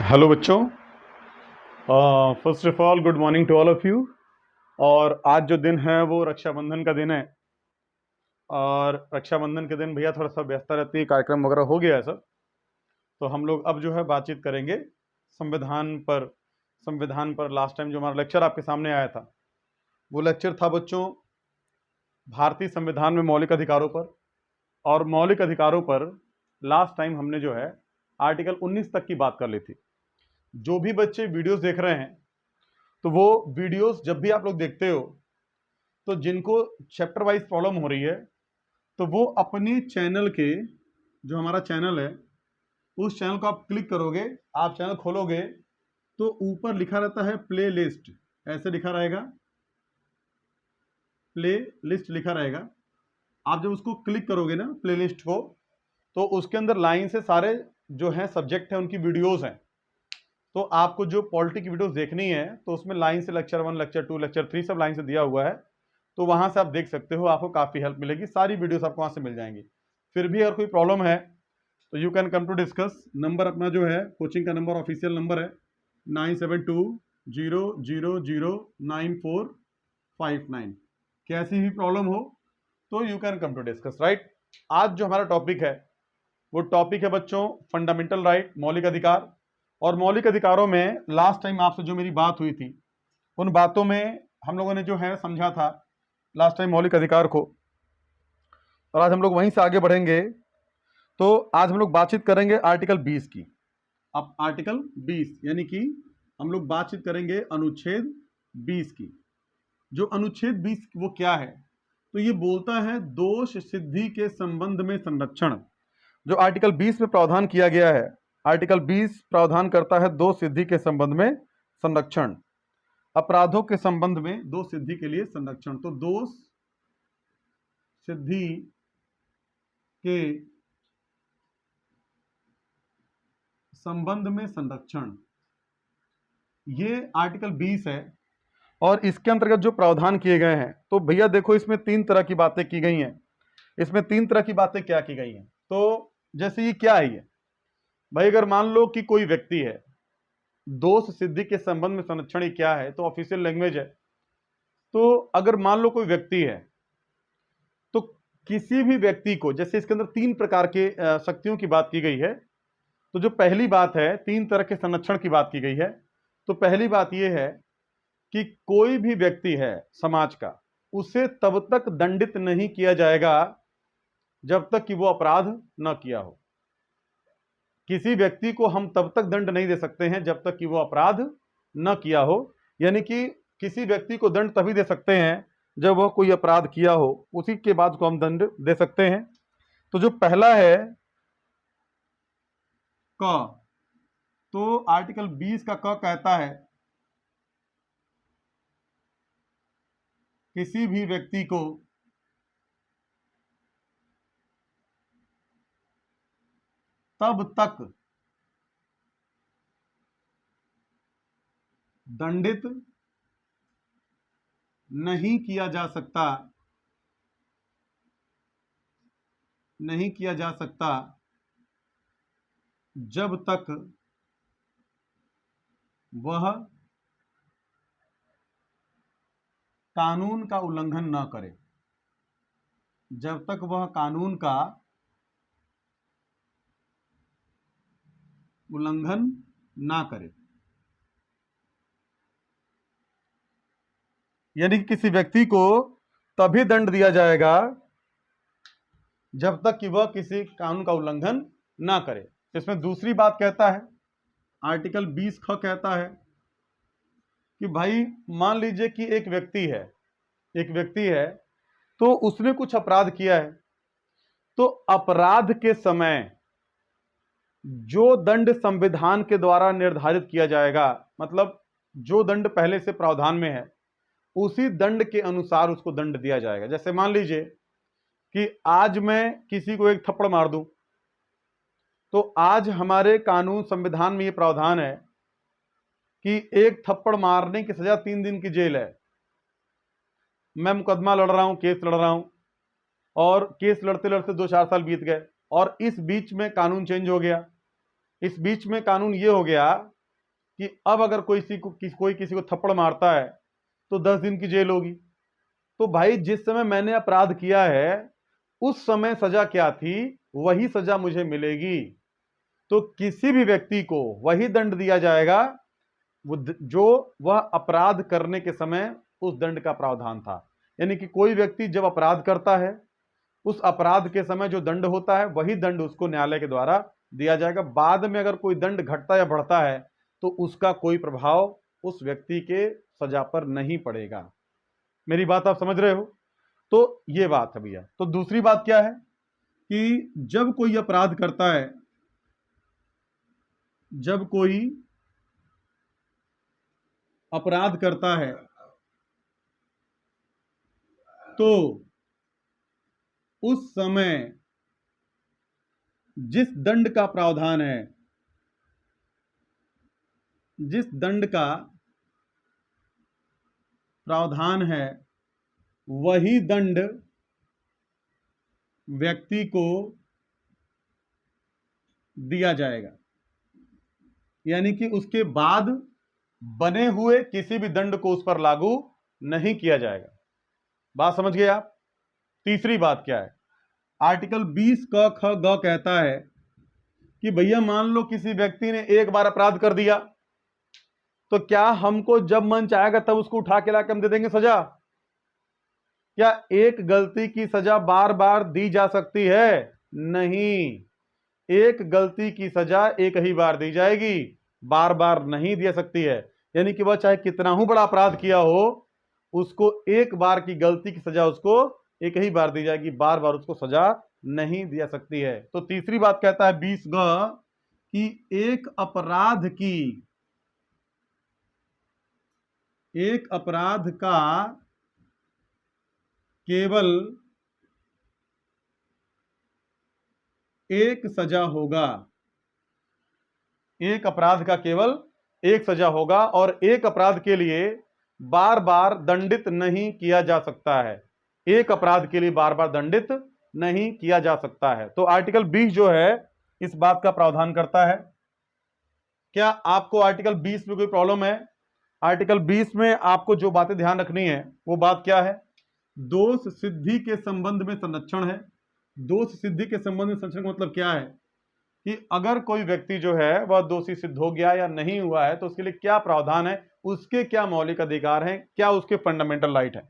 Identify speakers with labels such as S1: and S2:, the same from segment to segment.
S1: Hello बच्चों, first of all good morning to all of you. और आज जो दिन है वो रक्षाबंधन का दिन है। और रक्षाबंधन के दिन भैया थोड़ा सा व्यस्तता रहती है, कार्यक्रम वगैरह हो गया है सब। तो हम लोग अब जो है बातचीत करेंगे संविधान पर। संविधान पर लास्ट टाइम जो हमारा लेक्चर आपके सामने आया था, वो लेक्चर था बच्चों भारतीय संविधान में मौलिक अधिकारों पर। और मौलिक अधिकारों पर लास्ट टाइम हमने जो है आर्टिकल 19 तक की बात कर ली थी। जो भी बच्चे वीडियोस देख रहे हैं, तो वो वीडियोस जब भी आप लोग देखते हो, तो जिनको चैप्टर वाइज प्रॉब्लम हो रही है, तो वो अपने चैनल के, जो हमारा चैनल है, उस चैनल को आप क्लिक करोगे, आप चैनल खोलोगे तो ऊपर लिखा रहता है प्ले लिस्ट। ऐसे लिखा रहेगा, प्ले लिस्ट लिखा रहेगा। आप जब उसको क्लिक करोगे ना प्ले लिस्ट को, तो उसके अंदर लाइन से सारे जो है सब्जेक्ट है उनकी वीडियोस हैं। तो आपको जो पॉलिटी की वीडियोस देखनी है, तो उसमें लाइन से लेक्चर 1, लेक्चर 2, लेक्चर 3 सब लाइन से दिया हुआ है। तो वहां से आप देख सकते हो, आपको काफी हेल्प मिलेगी, सारी वीडियोस आपको वहां से मिल जाएंगी। फिर भी अगर कोई प्रॉब्लम है तो you can come to discuss. Number अपना जो है कोचिंग का नंबर, ऑफिशियल नंबर है 9720009459। कैसी भी प्रॉब्लम हो तो you can come to discuss, right. आज जो हमारा टॉपिक है वो टॉपिक है बच्चों फंडामेंटल राइट, मौलिक अधिकार। और मौलिक अधिकारों में लास्ट टाइम आपसे जो मेरी बात हुई थी, उन बातों में हम लोगों ने जो है समझा था लास्ट टाइम मौलिक अधिकार को। और आज हम लोग वहीं से आगे बढ़ेंगे। तो आज हम लोग बातचीत करेंगे आर्टिकल 20 की। अब आर्टिकल 20 यानी कि हम लोग बातचीत करेंगे अनुच्छेद 20 की। जो अनुच्छेद 20 वो क्या है, तो ये बोलता है दोष सिद्धि के संबंध में संरक्षण। जो आर्टिकल 20 में प्रावधान किया गया है, आर्टिकल 20 प्रावधान करता है दोष सिद्धि के संबंध में संरक्षण, अपराधों के संबंध में दोष सिद्धि के लिए संरक्षण। तो दोष सिद्धि के संबंध में संरक्षण, ये आर्टिकल 20 है। और इसके अंतर्गत जो प्रावधान किए गए हैं, तो भैया देखो इसमें 3 तरह की बातें की गई हैं। इसमें 3 तरह की बातें क्या की गई हैं, तो जैसे ये क्या है, ये भाई अगर मान लो कि कोई व्यक्ति है, दोष सिद्धि के संबंध में संरक्षण ही क्या है, तो ऑफिशियल लैंग्वेज है। तो अगर मान लो कोई व्यक्ति है, तो किसी भी व्यक्ति को, जैसे इसके अंदर 3 प्रकार के शक्तियों की बात की गई है। तो जो पहली बात है, 3 तरह के संरक्षण की बात की गई है। तो पहली बात यह है कि कोई भी व्यक्ति है समाज का, उसे तब तक दंडित नहीं किया जाएगा जब तक कि वो अपराध न किया हो। किसी व्यक्ति को हम तब तक दंड नहीं दे सकते हैं जब तक कि वो अपराध न किया हो। यानी कि किसी व्यक्ति को दंड तभी दे सकते हैं जब वह कोई अपराध किया हो, उसी के बाद को हम दंड दे सकते हैं। तो जो पहला है क, तो आर्टिकल 20 का क कहता है किसी भी व्यक्ति को तब तक दंडित नहीं किया जा सकता, नहीं किया जा सकता जब तक वह कानून का उल्लंघन न करे। जब तक वह कानून का उल्लंघन ना करे। यानी कि किसी व्यक्ति को तभी दंड दिया जाएगा जब तक कि वह किसी कानून का उल्लंघन ना करे। इसमें दूसरी बात कहता है, आर्टिकल 20 ख कहता है कि भाई मान लीजिए कि एक व्यक्ति है, एक व्यक्ति है, तो उसने कुछ अपराध किया है। तो अपराध के समय जो दंड संविधान के द्वारा निर्धारित किया जाएगा, मतलब जो दंड पहले से प्रावधान में है, उसी दंड के अनुसार उसको दंड दिया जाएगा। जैसे मान लीजिए कि आज मैं किसी को एक थप्पड़ मार दूं, तो आज हमारे कानून संविधान में यह प्रावधान है कि एक थप्पड़ मारने की सजा 3 दिन की जेल है। मैं मुकदमा लड़ रहा हूं, केस लड़ रहा हूं, और केस लड़ते लड़ते 2-4 साल बीत गए, और इस बीच में कानून चेंज हो गया। इस बीच में कानून ये हो गया कि अब अगर कोई किसी को थप्पड़ मारता है तो 10 दिन की जेल होगी। तो भाई जिस समय मैंने अपराध किया है उस समय सजा क्या थी, वही सजा मुझे मिलेगी। तो किसी भी व्यक्ति को वही दंड दिया जाएगा जो वह अपराध करने के समय उस दंड का प्रावधान था। यानी कि कोई व्यक्ति जब अपराध करता है उस अपराध के समय जो दंड होता है वही दंड उसको न्यायालय के द्वारा दिया जाएगा। बाद में अगर कोई दंड घटता या बढ़ता है तो उसका कोई प्रभाव उस व्यक्ति के सजा पर नहीं पड़ेगा। मेरी बात आप समझ रहे हो? तो ये बात है भैया। तो दूसरी बात क्या है कि जब कोई अपराध करता है, जब कोई अपराध करता है तो उस समय जिस दंड का प्रावधान है, जिस दंड का प्रावधान है वही दंड व्यक्ति को दिया जाएगा। यानी कि उसके बाद बने हुए किसी भी दंड को उस पर लागू नहीं किया जाएगा। बात समझ गए आप? तीसरी बात क्या है, आर्टिकल 20 क ख ग कहता है कि भैया मान लो किसी व्यक्ति ने एक बार अपराध कर दिया तो क्या हमको जब मन चाहेगा तब उसको उठा के लाके हम दे देंगे सजा? क्या एक गलती की सजा बार बार दी जा सकती है? नहीं, एक गलती की सजा एक ही बार दी जाएगी, बार बार नहीं दी सकती है। यानी कि वह चाहे कितना ही बड़ा अपराध किया हो उसको एक बार की गलती की सजा उसको एक ही बार दी जाएगी, बार बार उसको सजा नहीं दी जा सकती है। तो तीसरी बात कहता है 20 ग कि एक अपराध का केवल एक सजा होगा, एक अपराध का केवल एक सजा होगा और एक अपराध के लिए बार बार दंडित नहीं किया जा सकता है। एक अपराध के लिए बार बार दंडित नहीं किया जा सकता है। तो आर्टिकल 20 जो है इस बात का प्रावधान करता है। क्या आपको आर्टिकल 20 में कोई प्रॉब्लम है? आर्टिकल 20 में आपको जो बातें ध्यान रखनी है वो बात क्या है, दोष सिद्धि के संबंध में संरक्षण है। दोष सिद्धि के संबंध में संरक्षण का मतलब क्या है कि अगर कोई व्यक्ति जो है वह दोषी सिद्ध हो गया या नहीं हुआ है तो उसके लिए क्या प्रावधान है, उसके क्या मौलिक अधिकार हैं, क्या उसके फंडामेंटल राइट है।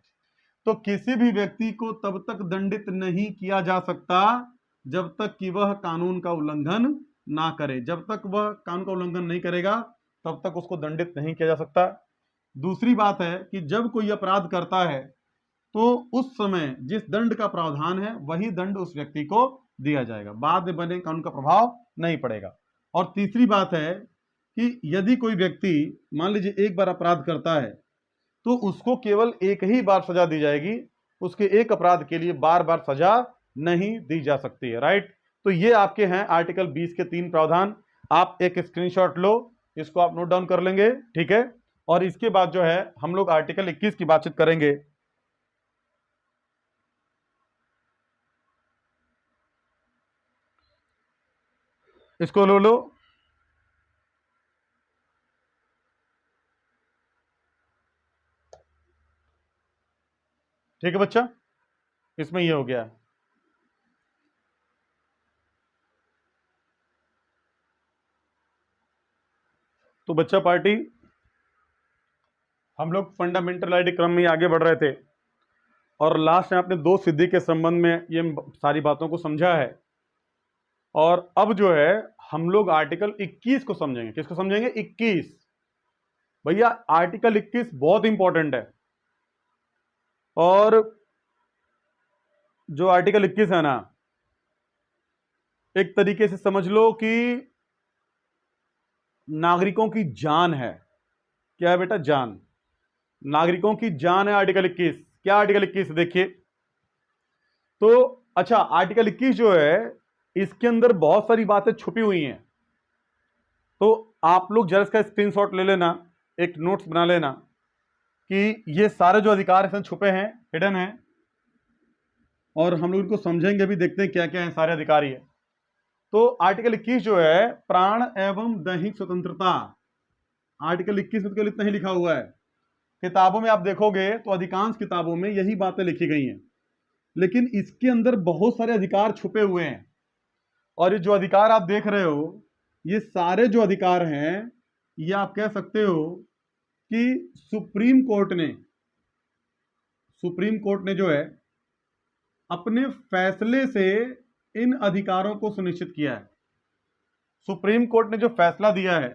S1: तो किसी भी व्यक्ति को तब तक दंडित नहीं किया जा सकता जब तक कि वह कानून का उल्लंघन ना करे। जब तक वह कानून का उल्लंघन नहीं करेगा तब तक उसको दंडित नहीं किया जा सकता। दूसरी बात है कि जब कोई अपराध करता है तो उस समय जिस दंड का प्रावधान है वही दंड उस व्यक्ति को दिया जाएगा, बाद में बने कानून का प्रभाव नहीं पड़ेगा। और तीसरी बात है कि यदि कोई व्यक्ति मान लीजिए एक बार अपराध करता है तो उसको केवल एक ही बार सजा दी जाएगी, उसके एक अपराध के लिए बार बार सजा नहीं दी जा सकती है। राइट? तो ये आपके हैं आर्टिकल 20 के 3 प्रावधान। आप एक स्क्रीनशॉट लो, इसको आप नोट डाउन कर लेंगे, ठीक है? और इसके बाद जो है हम लोग आर्टिकल 21 की बातचीत करेंगे। इसको लो। ठीक है बच्चा, इसमें ये हो गया। तो बच्चा पार्टी हम लोग फंडामेंटल राइट क्रम में आगे बढ़ रहे थे और लास्ट में आपने दो सिद्धि के संबंध में ये सारी बातों को समझा है। और अब जो है हम लोग आर्टिकल 21 को समझेंगे। किसको समझेंगे? 21। भैया आर्टिकल 21 बहुत इंपॉर्टेंट है। और जो आर्टिकल 21 है ना, एक तरीके से समझ लो कि नागरिकों की जान है। क्या है बेटा? जान। नागरिकों की जान है आर्टिकल 21। क्या आर्टिकल 21 देखिए तो अच्छा, आर्टिकल 21 जो है इसके अंदर बहुत सारी बातें छुपी हुई हैं। तो आप लोग जरा इसका स्क्रीनशॉट ले लेना, एक नोट्स बना लेना कि ये सारे जो अधिकार इसमें छुपे हैं, हिडन हैं, और हम लोग इनको समझेंगे भी, देखते हैं क्या क्या है सारे अधिकार ही है। तो आर्टिकल 21 जो है प्राण एवं दैहिक स्वतंत्रता, आर्टिकल 21 में तो केवल इतना ही लिखा हुआ है। किताबों में आप देखोगे तो अधिकांश किताबों में यही बातें लिखी गई हैं, लेकिन इसके अंदर बहुत सारे अधिकार छुपे हुए हैं। और ये जो अधिकार आप देख रहे हो, ये सारे जो अधिकार हैं, ये आप कह सकते हो कि सुप्रीम कोर्ट ने जो है अपने फैसले से इन अधिकारों को सुनिश्चित किया है। सुप्रीम कोर्ट ने जो फैसला दिया है,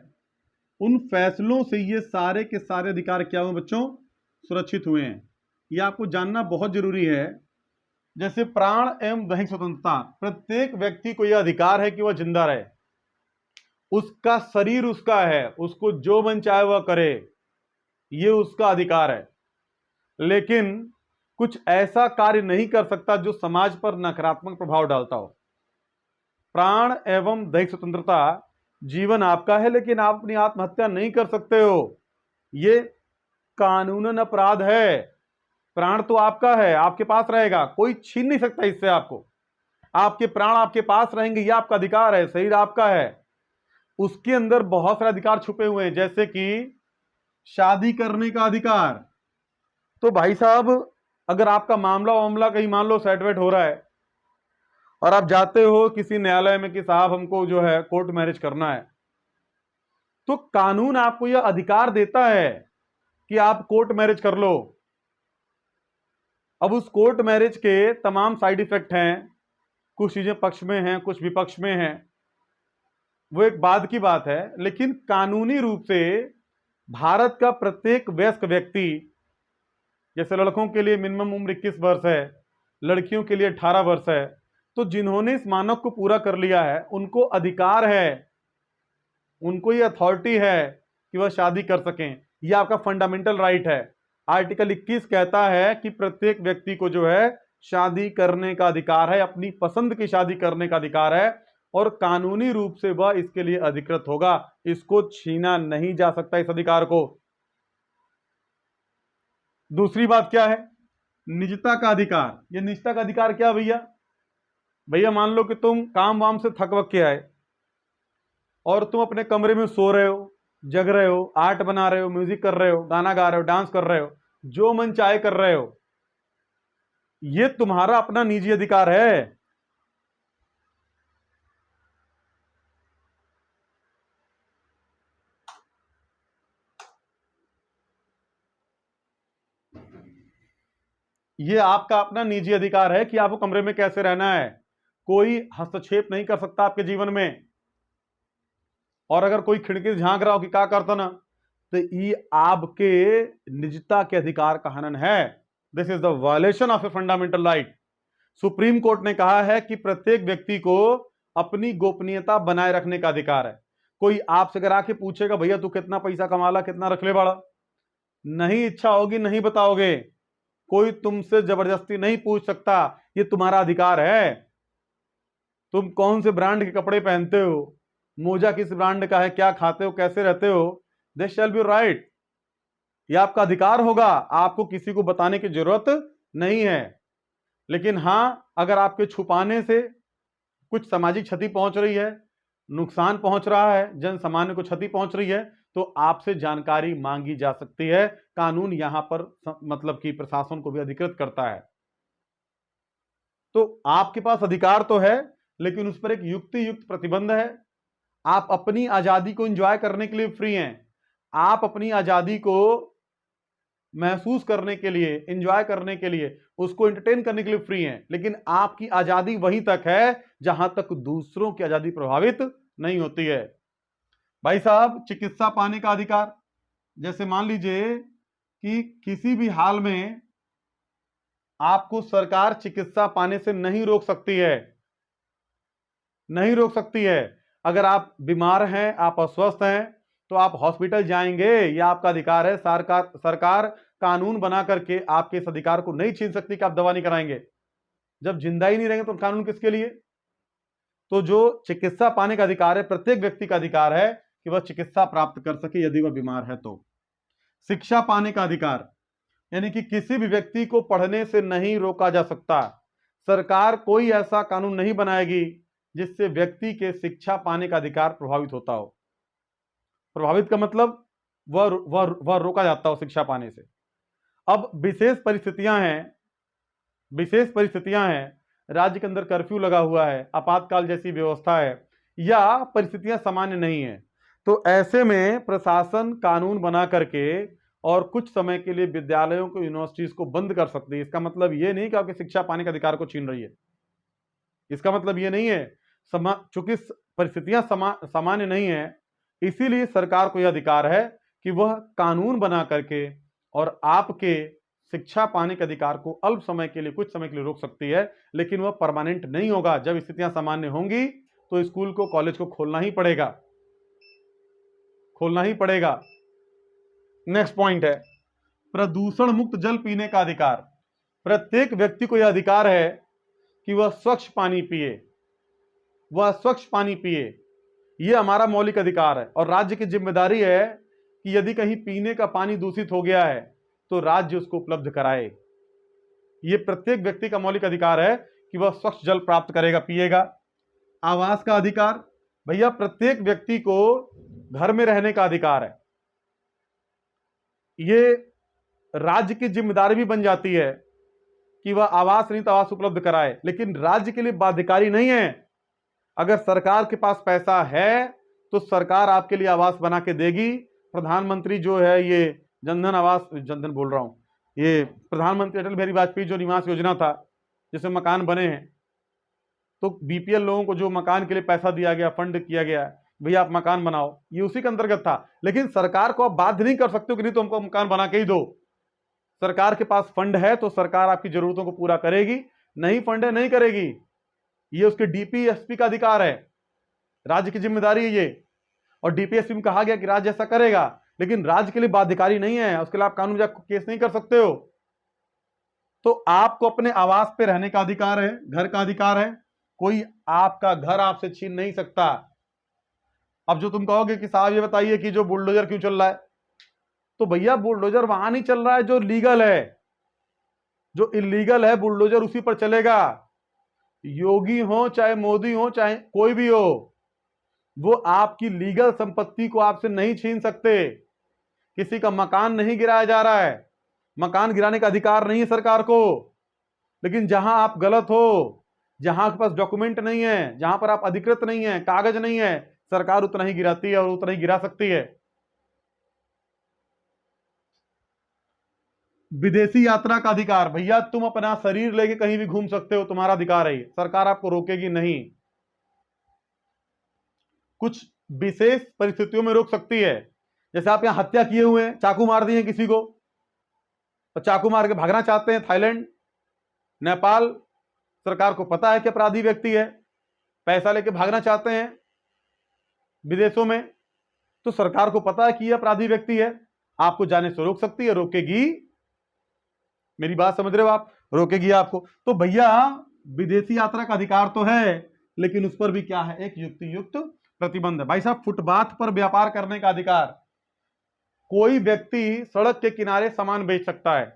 S1: उन फैसलों से ये सारे के सारे अधिकार क्या हुए बच्चों, सुरक्षित हुए हैं। ये आपको जानना बहुत जरूरी है। जैसे प्राण एवं दैहिक स्वतंत्रता, प्रत्येक व्यक्ति को यह अधिकार है कि वह जिंदा रहे, उसका शरीर उसका है, उसको जो मन चाहे वह करे, ये उसका अधिकार है। लेकिन कुछ ऐसा कार्य नहीं कर सकता जो समाज पर नकारात्मक प्रभाव डालता हो। प्राण एवं दैहिक स्वतंत्रता, जीवन आपका है, लेकिन आप अपनी आत्महत्या नहीं कर सकते हो, ये कानूनन अपराध है। प्राण तो आपका है, आपके पास रहेगा, कोई छीन नहीं सकता इससे आपको। आपके प्राण आपके पास रहेंगे, ये आपका अधिकार है। शरीर आपका है, उसके अंदर बहुत सारे अधिकार छुपे हुए हैं, जैसे कि शादी करने का अधिकार। तो भाई साहब, अगर आपका मामला कहीं मान लो सेटलमेंट हो रहा है और आप जाते हो किसी न्यायालय में कि साहब हमको जो है कोर्ट मैरिज करना है, तो कानून आपको यह अधिकार देता है कि आप कोर्ट मैरिज कर लो। अब उस कोर्ट मैरिज के तमाम साइड इफेक्ट हैं, कुछ चीजें पक्ष में हैं, कुछ विपक्ष में हैं, वो एक बाद की बात है। लेकिन कानूनी रूप से भारत का प्रत्येक वयस्क व्यक्ति, जैसे लड़कों के लिए मिनिमम उम्र 21 वर्ष है, लड़कियों के लिए 18 वर्ष है, तो जिन्होंने इस मानक को पूरा कर लिया है, उनको अधिकार है, उनको ये अथॉरिटी है कि वह शादी कर सकें। यह आपका फंडामेंटल राइट है। आर्टिकल 21 कहता है कि प्रत्येक व्यक्ति को जो है शादी करने का अधिकार है, अपनी पसंद की शादी करने का अधिकार है, और कानूनी रूप से वह इसके लिए अधिकृत होगा। इसको छीना नहीं जा सकता, इस अधिकार को। दूसरी बात क्या है, निजता का अधिकार। ये निजता का अधिकार क्या भैया? भैया मान लो कि तुम काम वाम से थक वक के आए और तुम अपने कमरे में सो रहे हो, जग रहे हो, आर्ट बना रहे हो, म्यूजिक कर रहे हो, गाना गा रहे हो, डांस कर रहे हो, जो मन चाहे कर रहे हो, ये तुम्हारा अपना निजी अधिकार है। ये आपका अपना निजी अधिकार है कि आपको कमरे में कैसे रहना है। कोई हस्तक्षेप नहीं कर सकता आपके जीवन में। और अगर कोई खिड़की से झांक रहा हो कि क्या करता ना, तो ये आपके निजता के अधिकार का हनन है। This is the violation of a fundamental right. Supreme court ने कहा है कि प्रत्येक व्यक्ति को अपनी गोपनीयता बनाए रखने का अधिकार है। कोई आपसे अगर आके पूछेगा भैया तू कितना पैसा कमाला, कितना रख ले बड़ा, नहीं इच्छा होगी नहीं बताओगे, कोई तुमसे जबरदस्ती नहीं पूछ सकता, ये तुम्हारा अधिकार है। तुम कौन से ब्रांड के कपड़े पहनते हो, मोजा किस ब्रांड का है, क्या खाते हो, कैसे रहते हो, दिस शैल बी राइट। ये आपका अधिकार होगा, आपको किसी को बताने की जरूरत नहीं है। लेकिन हां, अगर आपके छुपाने से कुछ सामाजिक क्षति पहुंच रही है, नुकसान पहुंच रहा है, जन सामान्य को क्षति पहुंच रही है, तो आपसे जानकारी मांगी जा सकती है। कानून यहां पर मतलब कि प्रशासन को भी अधिकृत करता है। तो आपके पास अधिकार तो है, लेकिन उस पर एक युक्ति युक्त प्रतिबंध है। आप अपनी आजादी को एंजॉय करने के लिए फ्री हैं, आप अपनी आजादी को महसूस करने के लिए, एंजॉय करने के लिए, उसको एंटरटेन करने के लिए फ्री हैं। लेकिन आपकी आजादी वहीं तक है जहां तक दूसरों की आजादी प्रभावित नहीं होती है। भाई साहब, चिकित्सा पाने का अधिकार, जैसे मान लीजिए कि किसी भी हाल में आपको सरकार चिकित्सा पाने से नहीं रोक सकती है, नहीं रोक सकती है। अगर आप बीमार हैं, आप अस्वस्थ हैं, तो आप हॉस्पिटल जाएंगे, यह आपका अधिकार है। सरकार कानून बना करके आपके इस अधिकार को नहीं छीन सकती कि आप दवा नहीं कराएंगे। जब जिंदा ही नहीं रहेंगे तो कानून किसके लिए? तो जो चिकित्सा पाने का अधिकार है, प्रत्येक व्यक्ति का अधिकार है कि वह चिकित्सा प्राप्त कर सके यदि वह बीमार है तो। शिक्षा पाने का अधिकार, यानी कि किसी भी व्यक्ति को पढ़ने से नहीं रोका जा सकता। सरकार कोई ऐसा कानून नहीं बनाएगी जिससे व्यक्ति के शिक्षा पाने का अधिकार प्रभावित होता हो। प्रभावित का मतलब वह रोका जाता हो शिक्षा पाने से। अब विशेष परिस्थितियां हैं, राज्य के अंदर कर्फ्यू लगा हुआ है, आपातकाल जैसी व्यवस्था है, या परिस्थितियां सामान्य नहीं है, तो ऐसे में प्रशासन कानून बना करके और कुछ समय के लिए विद्यालयों को, यूनिवर्सिटीज को बंद कर सकती है। इसका मतलब यह नहीं कि आपकी शिक्षा पाने के अधिकार को छीन रही है, इसका मतलब यह नहीं है। चूंकि परिस्थितियां सामान्य नहीं है, इसीलिए सरकार को यह अधिकार है कि वह कानून बना करके और आपके शिक्षा पाने के अधिकार को अल्प समय के लिए, कुछ समय के लिए रोक सकती है, लेकिन वह परमानेंट नहीं होगा। जब स्थितियां सामान्य होंगी तो स्कूल को, कॉलेज को खोलना ही पड़ेगा। नेक्स्ट पॉइंट है प्रदूषण मुक्त जल पीने का अधिकार। प्रत्येक व्यक्ति को यह अधिकार है कि वह स्वच्छ पानी पिए, यह हमारा मौलिक अधिकार है। और राज्य की जिम्मेदारी है कि यदि कहीं पीने का पानी दूषित हो गया है तो राज्य उसको उपलब्ध कराए। यह प्रत्येक व्यक्ति का मौलिक अधिकार है कि वह स्वच्छ जल प्राप्त करेगा, पिएगा। आवास का अधिकार, भैया प्रत्येक व्यक्ति को घर में रहने का अधिकार है। यह राज्य की जिम्मेदारी भी बन जाती है कि वह आवास नहीं तो आवास उपलब्ध कराए, लेकिन राज्य के लिए बाध्यकारी नहीं है। अगर सरकार के पास पैसा है तो सरकार आपके लिए आवास बना के देगी। प्रधानमंत्री जो है ये ये प्रधानमंत्री अटल बिहारी वाजपेयी जो निवास योजना था, जिसमें मकान बने हैं, तो बीपीएल लोगों को जो मकान के लिए पैसा दिया गया, फंड किया गया, भैया आप मकान बनाओ, ये उसी के अंतर्गत था। लेकिन सरकार को आप बाध्य नहीं कर सकते हो कि नहीं तो हमको मकान बना के ही दो। सरकार के पास फंड है तो सरकार आपकी जरूरतों को पूरा करेगी, नहीं फंड है नहीं करेगी। ये उसके डीपीएसपी का अधिकार है, राज्य की जिम्मेदारी है ये। और डीपीएसपी में कहा गया कि राज्य ऐसा करेगा, लेकिन राज्य के लिए बाध्यकारी नहीं है, उसके लिए आप कानून जाकर केस नहीं कर सकते हो। तो आपको अपने आवास पे रहने का अधिकार है, घर का अधिकार है, कोई आपका घर आपसे छीन नहीं सकता। अब जो तुम कहोगे कि साहब ये बताइए कि जो बुलडोजर क्यों चल रहा है, तो भैया बुलडोजर वहां नहीं चल रहा है जो लीगल है, जो इलीगल है बुलडोजर उसी पर चलेगा। योगी हो चाहे मोदी हो चाहे कोई भी हो, वो आपकी लीगल संपत्ति को आपसे नहीं छीन सकते। किसी का मकान नहीं गिराया जा रहा है, मकान गिराने का अधिकार नहीं है सरकार को। लेकिन जहां आप गलत हो, जहां आपके पास डॉक्यूमेंट नहीं है, जहां पर आप अधिकृत नहीं है, कागज नहीं है, सरकार उतना ही गिराती है और उतना ही गिरा सकती है। विदेशी यात्रा का अधिकार, भैया तुम अपना शरीर लेके कहीं भी घूम सकते हो, तुम्हारा अधिकार है, सरकार आपको रोकेगी नहीं। कुछ विशेष परिस्थितियों में रोक सकती है, जैसे आप यहां हत्या किए हुए हैं, चाकू मार दिए किसी को, और चाकू मार के भागना चाहते हैं थाईलैंड, नेपाल, सरकार को पता है कि अपराधी व्यक्ति है, पैसा लेके भागना चाहते हैं विदेशों में, तो सरकार को पता है कि यह अपराधी व्यक्ति है, आपको जाने से रोक सकती है, रोकेगी। मेरी बात समझ रहे हो आप, रोकेगी आपको। तो भैया विदेशी यात्रा का अधिकार तो है, लेकिन उस पर भी क्या है, एक युक्तियुक्त प्रतिबंध है। भाई साहब फुटपाथ पर व्यापार करने का अधिकार, कोई व्यक्ति सड़क के किनारे सामान बेच सकता है,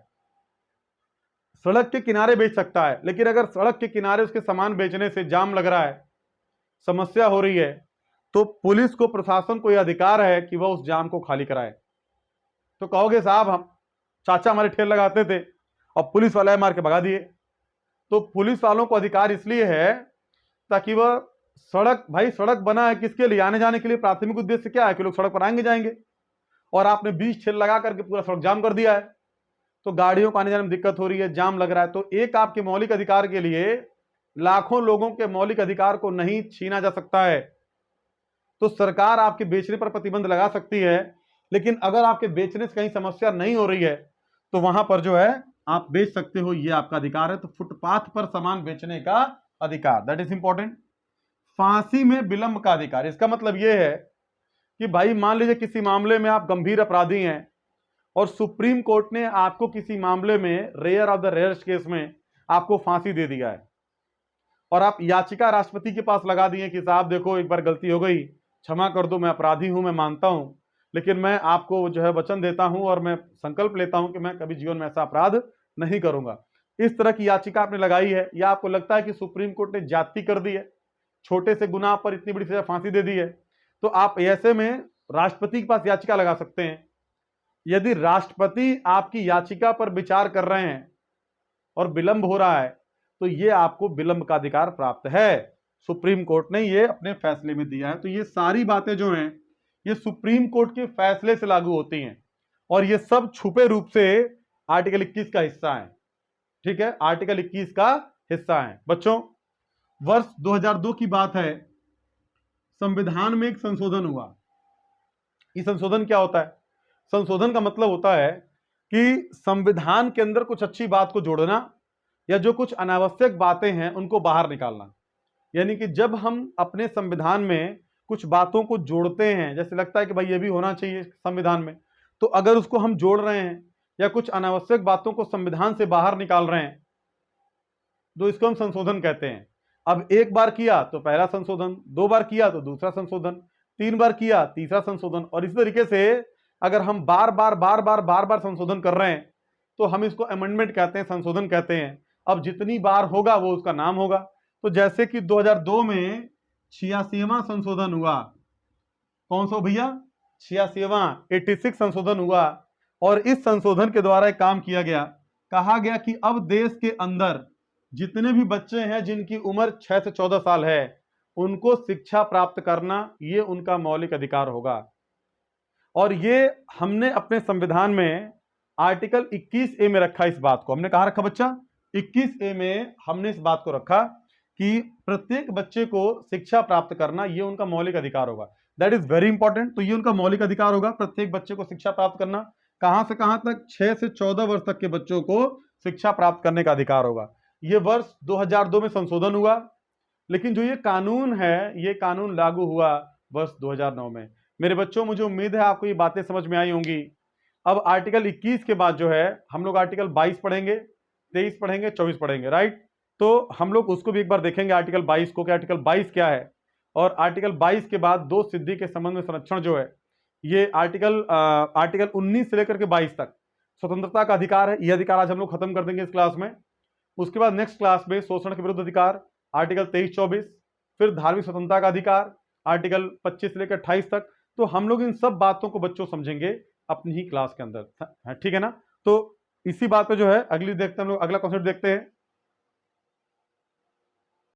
S1: सड़क के किनारे बेच सकता है, लेकिन अगर सड़क के किनारे उसके सामान बेचने से जाम लग रहा है, समस्या हो रही है, तो पुलिस को, प्रशासन को यह अधिकार है कि वह उस जाम को खाली कराए। तो कहोगे साहब हम चाचा हमारे ठेल लगाते थे और पुलिस वाले मार के भगा दिए, तो पुलिस वालों को अधिकार इसलिए है ताकि वह सड़क, भाई सड़क बना है किसके लिए, आने जाने के लिए। प्राथमिक उद्देश्य क्या है कि लोग सड़क पर आएंगे जाएंगे, और आपने 20 ठेल लगा करके पूरा सड़क जाम कर दिया है, तो गाड़ियों को आने जाने में दिक्कत हो रही है, जाम लग रहा है। तो एक आपके मौलिक अधिकार के लिए लाखों लोगों के मौलिक अधिकार को नहीं छीना जा सकता है। तो सरकार आपके बेचने पर प्रतिबंध लगा सकती है, लेकिन अगर आपके बेचने से कहीं समस्या नहीं हो रही है तो वहां पर जो है आप बेच सकते हो, ये आपका अधिकार है। तो फुटपाथ पर सामान बेचने का अधिकार, दैट इज इंपॉर्टेंट। फांसी में विलंब का अधिकार, इसका मतलब यह है कि भाई मान लीजिए किसी मामले में आप गंभीर अपराधी हैं और सुप्रीम कोर्ट ने आपको किसी मामले में, rare of the rares case में आपको फांसी दे दिया है, और आप याचिका राष्ट्रपति के पास लगा दिए कि साहब देखो एक बार गलती हो गई, क्षमा कर दो, मैं अपराधी हूं, मैं मानता हूं, लेकिन मैं आपको जो है वचन देता हूं और मैं संकल्प लेता हूं कि मैं कभी जीवन में ऐसा अपराध नहीं करूंगा। इस तरह की याचिका आपने लगाई है, या आपको लगता है कि सुप्रीम कोर्ट ने ज्यादती कर दी है, छोटे से गुनाह पर इतनी बड़ी सजा फांसी दे दी है, तो आप ऐसे में राष्ट्रपति के पास याचिका लगा सकते हैं यदि राष्ट्रपति आपकी याचिका पर विचार कर रहे हैं और विलंब हो रहा है तो ये आपको विलंब का अधिकार प्राप्त है। सुप्रीम कोर्ट ने ये अपने फैसले में दिया है। तो ये सारी बातें जो हैं ये सुप्रीम कोर्ट के फैसले से लागू होती हैं और ये सब छुपे रूप से आर्टिकल 21 का हिस्सा है। ठीक है, आर्टिकल 21 का हिस्सा है। बच्चों, वर्ष 2002 की बात है, संविधान में एक संशोधन हुआ। ये संशोधन क्या होता है? संशोधन का मतलब होता है कि संविधान के अंदर कुछ अच्छी बात को जोड़ना या जो कुछ अनावश्यक बातें हैं उनको बाहर निकालना। यानी कि जब हम अपने संविधान में कुछ बातों को जोड़ते हैं, जैसे लगता है कि भाई ये भी होना चाहिए संविधान में, तो अगर उसको हम जोड़ रहे हैं या कुछ अनावश्यक बातों को संविधान से बाहर निकाल रहे हैं तो इसको हम संशोधन कहते हैं। अब एक बार किया तो पहला संशोधन, दो बार किया तो दूसरा संशोधन, तीन बार किया तीसरा संशोधन, और इसी तरीके से अगर हम बार बार संशोधन कर रहे हैं तो हम इसको अमेंडमेंट कहते हैं, संशोधन कहते हैं। अब जितनी बार होगा वो उसका नाम होगा। तो जैसे कि 2002 में 86वां संशोधन हुआ। कौन सा भैया? 86वां 86 संशोधन हुआ। और इस संशोधन के द्वारा एक काम किया गया, कहा गया कि अब देश के अंदर जितने भी बच्चे हैं जिनकी उम्र 6 से 14 साल है उनको शिक्षा प्राप्त करना ये उनका मौलिक अधिकार होगा। और ये हमने अपने संविधान में आर्टिकल 21A में रखा। इस बात को हमने कहा रखा बच्चा? 21A में हमने इस बात को रखा कि प्रत्येक बच्चे को शिक्षा प्राप्त करना ये उनका मौलिक अधिकार होगा। That is very important. तो ये उनका मौलिक अधिकार होगा, प्रत्येक बच्चे को शिक्षा प्राप्त करना। कहां से कहां तक? 6 से 14 वर्ष तक के बच्चों को शिक्षा प्राप्त करने का अधिकार होगा। ये वर्ष 2002 में संशोधन हुआ, लेकिन जो ये कानून है ये कानून लागू हुआ वर्ष 2009 में। मेरे बच्चों, मुझे उम्मीद है आपको ये बातें समझ में आई होंगी। अब आर्टिकल 21 के बाद जो है हम लोग आर्टिकल 22 पढ़ेंगे, 23 पढ़ेंगे, 24 पढ़ेंगे, राइट? तो हम लोग उसको भी एक बार देखेंगे आर्टिकल 22 को, कि आर्टिकल 22 क्या है। और आर्टिकल 22 के बाद दो सिद्धि के संबंध में संरक्षण जो है ये आर्टिकल 19 से लेकर के 22 तक स्वतंत्रता का अधिकार है। ये अधिकार आज हम लोग खत्म कर देंगे इस क्लास में। उसके बाद नेक्स्ट क्लास में शोषण के विरुद्ध अधिकार आर्टिकल 23-24, फिर धार्मिक स्वतंत्रता का अधिकार आर्टिकल 25 से लेकर 28 तक। तो हम लोग इन सब बातों को बच्चों समझेंगे अपनी ही क्लास के अंदर, ठीक है ना? तो इसी बात पे जो है अगली देखते हैं हम लोग, अगला कॉन्सेप्ट देखते हैं।